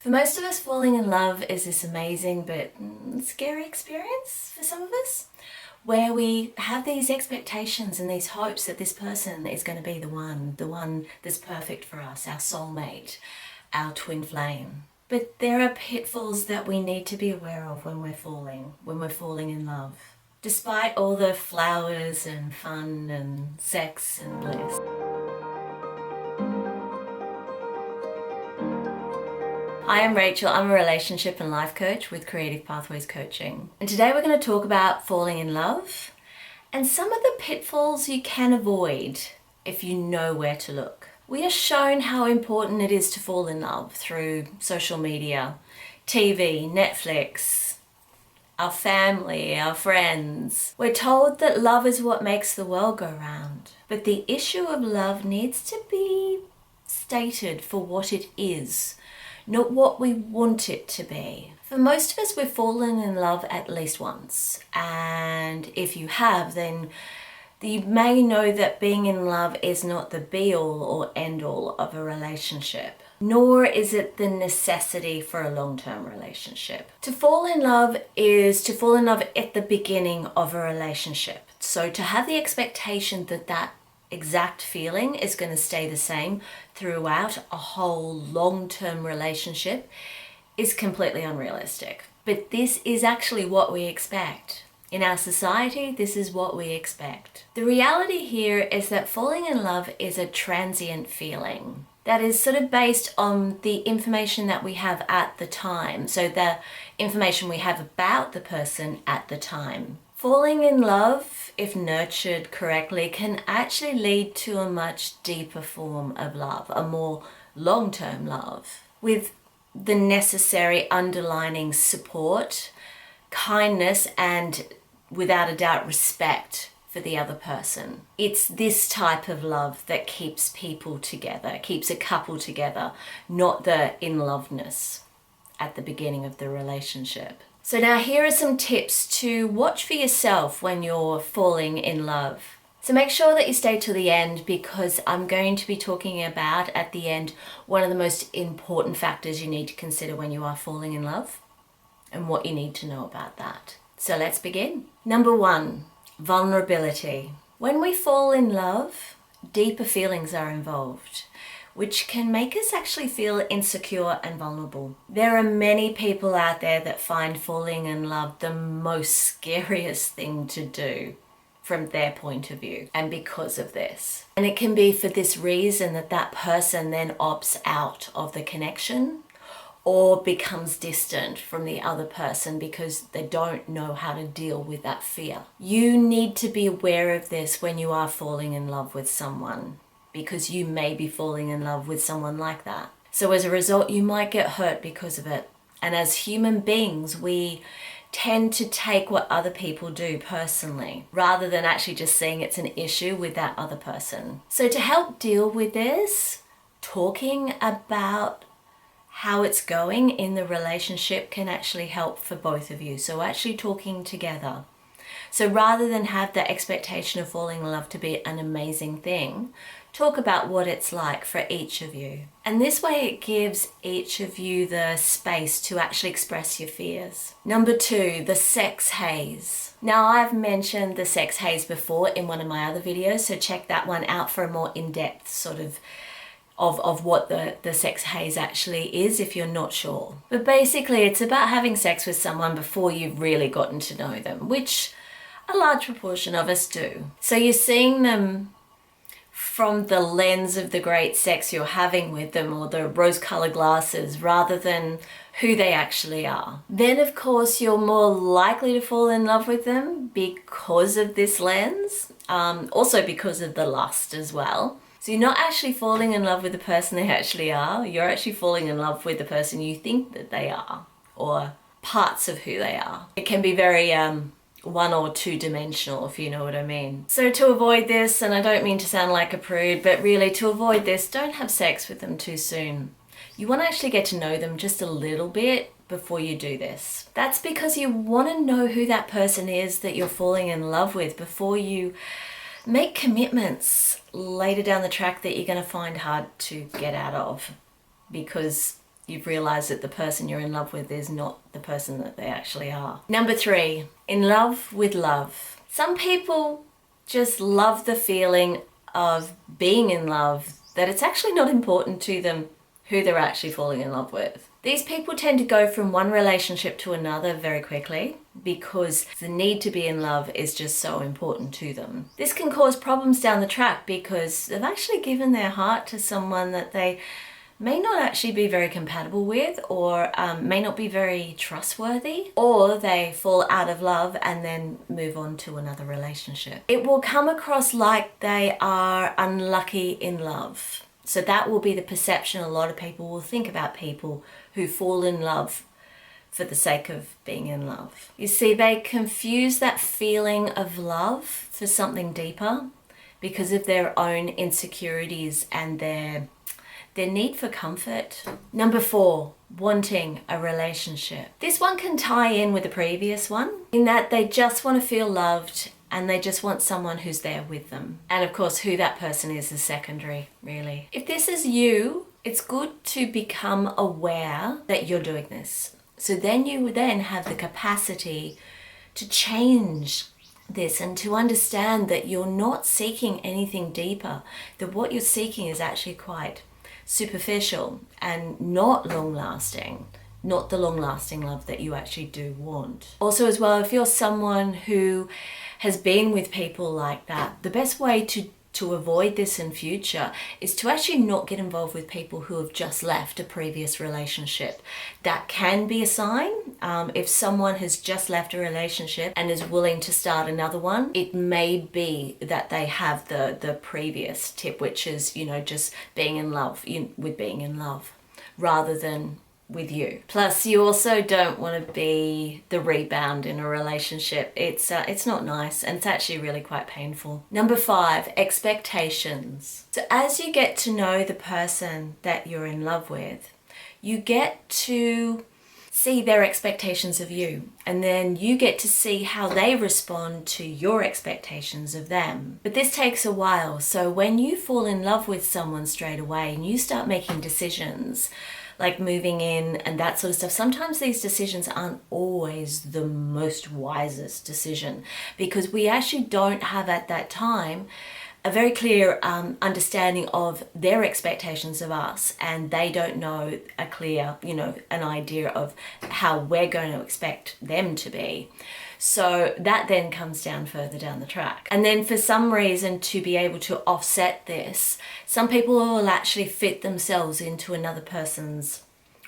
For most of us, falling in love is this amazing but scary experience for some of us, where we have these expectations and these hopes that this person is going to be the one that's perfect for us, our soulmate, our twin flame. But there are pitfalls that we need to be aware of when we're falling in love. Despite all the flowers and fun and sex and bliss. Hi, I'm Rachel. I'm a relationship and life coach with Creative Pathways Coaching. And today we're going to talk about falling in love and some of the pitfalls you can avoid if you know where to look. We are shown how important it is to fall in love through social media, TV, Netflix, our family, our friends. We're told that love is what makes the world go round. But the issue of love needs to be stated for what it is, not what we want it to be. For most of us, we've fallen in love at least once. And if you have, then you may know that being in love is not the be-all or end-all of a relationship, nor is it the necessity for a long-term relationship. To fall in love is to fall in love at the beginning of a relationship. So to have the expectation that that exact feeling is going to stay the same throughout a whole long-term relationship is completely unrealistic. But this is actually what we expect. In our society, this is what we expect. The reality here is that falling in love is a transient feeling that is sort of based on the information that we have at the time. So the information we have about the person at the time. Falling in love, if nurtured correctly, can actually lead to a much deeper form of love, a more long-term love, with the necessary underlining support, kindness, and without a doubt respect for the other person. It's this type of love that keeps people together, keeps a couple together, not the in-loveness at the beginning of the relationship. So now here are some tips to watch for yourself when you're falling in love. So make sure that you stay till the end, because I'm going to be talking about at the end one of the most important factors you need to consider when you are falling in love and what you need to know about that. So let's begin. Number 1, vulnerability. When we fall in love, deeper feelings are involved, which can make us actually feel insecure and vulnerable. There are many people out there that find falling in love the most scariest thing to do from their point of view, and because of this. And it can be for this reason that that person then opts out of the connection or becomes distant from the other person because they don't know how to deal with that fear. You need to be aware of this when you are falling in love with someone, because you may be falling in love with someone like that. So as a result, you might get hurt because of it. And as human beings, we tend to take what other people do personally, rather than actually just seeing it's an issue with that other person. So to help deal with this, talking about how it's going in the relationship can actually help for both of you. So actually talking together. So rather than have the expectation of falling in love to be an amazing thing, talk about what it's like for each of you. And this way it gives each of you the space to actually express your fears. Number 2, the sex haze. Now, I've mentioned the sex haze before in one of my other videos, so check that one out for a more in-depth sort of what the sex haze actually is if you're not sure. But basically it's about having sex with someone before you've really gotten to know them, which a large proportion of us do. So you're seeing them from the lens of the great sex you're having with them, or the rose-colored glasses, rather than who they actually are. Then of course you're more likely to fall in love with them because of this lens, also because of the lust as well. So you're not actually falling in love with the person they actually are, you're actually falling in love with the person you think that they are, or parts of who they are. It can be very one or two dimensional, if you know what I mean. So to avoid this, and I don't mean to sound like a prude, but really to avoid this, don't have sex with them too soon. You want to actually get to know them just a little bit before you do this. That's because you want to know who that person is that you're falling in love with before you make commitments later down the track that you're going to find hard to get out of, because you've realized that the person you're in love with is not the person that they actually are. Number 3, in love with love. Some people just love the feeling of being in love, that it's actually not important to them who they're actually falling in love with. These people tend to go from one relationship to another very quickly because the need to be in love is just so important to them. This can cause problems down the track because they've actually given their heart to someone that they may not actually be very compatible with, or may not be very trustworthy, or they fall out of love and then move on to another relationship. It will come across like they are unlucky in love. So that will be the perception a lot of people will think about people who fall in love for the sake of being in love. You see, they confuse that feeling of love for something deeper because of their own insecurities and their need for comfort. Number 4, wanting a relationship. This one can tie in with the previous one in that they just want to feel loved and they just want someone who's there with them. And of course, who that person is secondary, really. If this is you, it's good to become aware that you're doing this. So then you then have the capacity to change this and to understand that you're not seeking anything deeper, that what you're seeking is actually quite superficial and not long-lasting, not the long-lasting love that you actually do want. Also as well, if you're someone who has been with people like that, the best way to avoid this in future is to actually not get involved with people who have just left a previous relationship. That can be a sign. If someone has just left a relationship and is willing to start another one, it may be that they have the previous tip, which is, just being in love with being in love rather than with you. Plus, you also don't want to be the rebound in a relationship. It's not nice, and it's actually really quite painful. Number 5, expectations. So as you get to know the person that you're in love with, you get to see their expectations of you, and then you get to see how they respond to your expectations of them. But this takes a while, so when you fall in love with someone straight away and you start making decisions like moving in and that sort of stuff, sometimes these decisions aren't always the most wisest decision because we actually don't have at that time a very clear understanding of their expectations of us, and they don't know a clear, an idea of how we're going to expect them to be. So that then comes down further down the track. And then for some reason, to be able to offset this, some people will actually fit themselves into another person's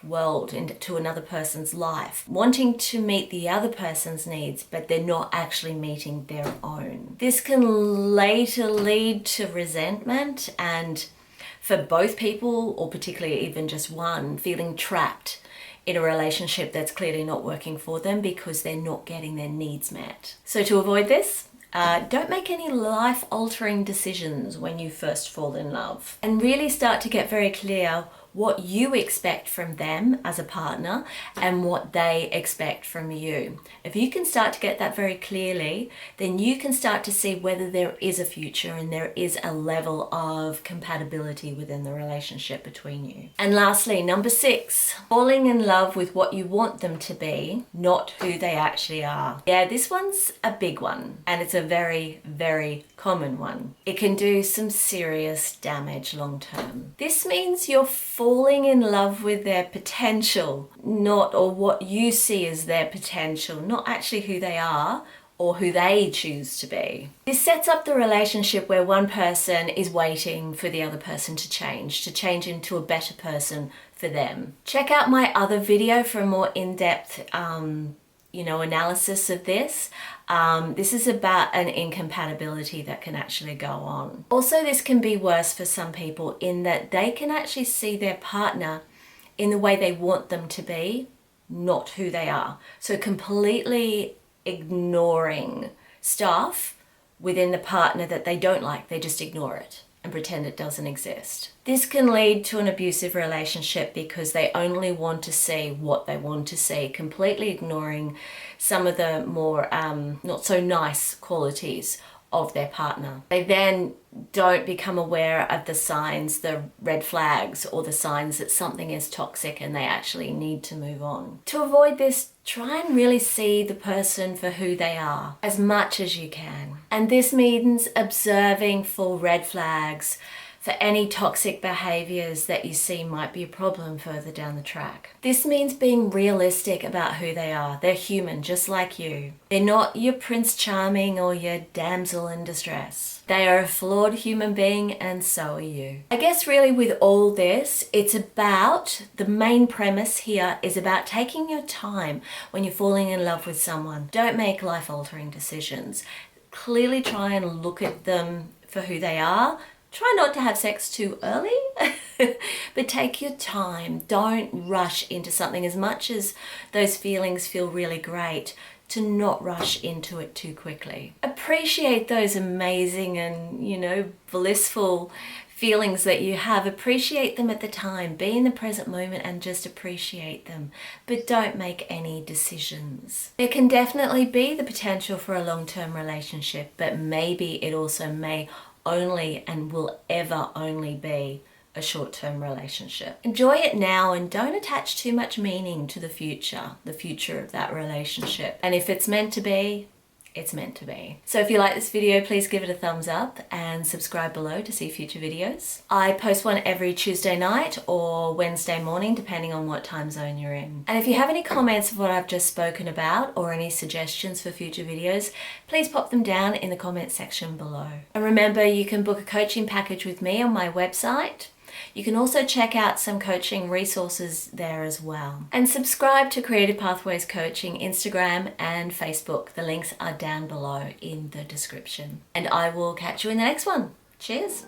world, into another person's life, wanting to meet the other person's needs, but they're not actually meeting their own. This can later lead to resentment, and for both people, or particularly even just one, feeling trapped in a relationship that's clearly not working for them because they're not getting their needs met. So to avoid this, don't make any life-altering decisions when you first fall in love, and really start to get very clear what you expect from them as a partner and what they expect from you. If you can start to get that very clearly, then you can start to see whether there is a future and there is a level of compatibility within the relationship between you. And lastly, number 6, falling in love with what you want them to be, not who they actually are. Yeah, this one's a big one, and it's a very, very common one. It can do some serious damage long term. This means you're falling in love with their potential, or what you see as their potential, not actually who they are or who they choose to be. This sets up the relationship where one person is waiting for the other person to change into a better person for them. Check out my other video for a more in-depth analysis of this. This is about an incompatibility that can actually go on. Also, this can be worse for some people in that they can actually see their partner in the way they want them to be, not who they are. So completely ignoring stuff within the partner that they don't like, they just ignore it and pretend it doesn't exist. This can lead to an abusive relationship because they only want to see what they want to see, completely ignoring some of the more not so nice qualities of their partner. They then don't become aware of the signs, the red flags, or the signs that something is toxic and they actually need to move on. To avoid this, try and really see the person for who they are as much as you can. And this means observing for red flags, for any toxic behaviors that you see might be a problem further down the track. This means being realistic about who they are. They're human, just like you. They're not your Prince Charming or your damsel in distress. They are a flawed human being, and so are you. I guess really with all this, it's about, the main premise here is about taking your time when you're falling in love with someone. Don't make life-altering decisions. Clearly try and look at them for who they are. Try not to have sex too early, but take your time. Don't rush into something. As much as those feelings feel really great, to not rush into it too quickly. Appreciate those amazing and, blissful feelings that you have. Appreciate them at the time. Be in the present moment and just appreciate them. But don't make any decisions. There can definitely be the potential for a long-term relationship, but maybe it also may only and will ever only be a short-term relationship. Enjoy it now and don't attach too much meaning to the future of that relationship. And if it's meant to be, it's meant to be. So if you like this video, please give it a thumbs up and subscribe below to see future videos. I post one every Tuesday night or Wednesday morning, depending on what time zone you're in. And if you have any comments of what I've just spoken about or any suggestions for future videos, please pop them down in the comment section below. And remember, you can book a coaching package with me on my website. You can also check out some coaching resources there as well. And subscribe to Creative Pathways Coaching Instagram and Facebook. The links are down below in the description. And I will catch you in the next one. Cheers.